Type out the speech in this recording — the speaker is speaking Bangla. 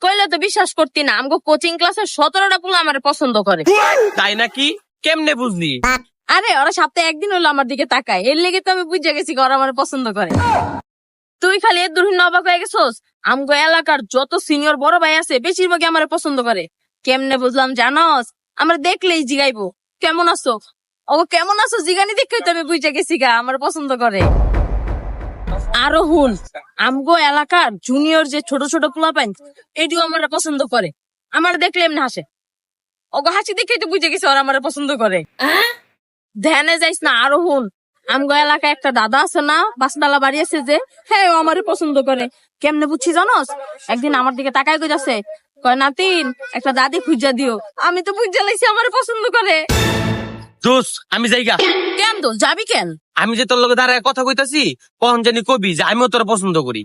কইলে তো বিশ্বাস করতি না, আমগো কোচিং ক্লাসে 17টা পোলা আমার পছন্দ করে। তাই নাকি? কেমনে বুঝলি? আরে ওরা সপ্তাহে একদিন হলো আমার দিকে তাকায়, এর লেগে তো আমি বুঝে গেছি ওরা আমার পছন্দ করে। তুই খালি এর দুর্হিন অবাক হয়ে গেছোস? আমগো এলাকার যত সিনিয়র বড় ভাই আছে বেশিরভাগই আমার পছন্দ করে। কেমনে বুঝলাম জানস? আমার দেখলেই জিগাইবো কেমন আছো, ও কেমন আছো জিগানি দেখে তো আমি বুঝে গেছি গা আমার পছন্দ করে। আরো হুন, আমগো এলাকার জুনিয়র যে ছোট ছোট পোলাপাইন এটিও আমার পছন্দ করে। আমার দেখলে এমনি হাসে, ওগো হাসি দেখেই তো বুঝে গেছে ওরা আমার পছন্দ করে। ধ্যানে যাইস না। আরো হুন, আমগো এলাকায় একটা দাদা আছে না, বাসডালা বাড়ি আছে যে, হ্যাঁ ও আমারে পছন্দ করে। কেমনে বুঝছি জানোস? একদিন আমার দিকে তাকায় কই যাচ্ছে, কয় নাতিন একটা দাদি খুঁজা দিও। আমি তো বুঝা লাইছি আমারে পছন্দ করে। দোষ আমি যাইগা। কেন দোল যাবি কেন? আমি যে তোর লগে দাঁড়ায় কথা কইতাছি, কখন জানি কবি যে আমিও তোর পছন্দ করি।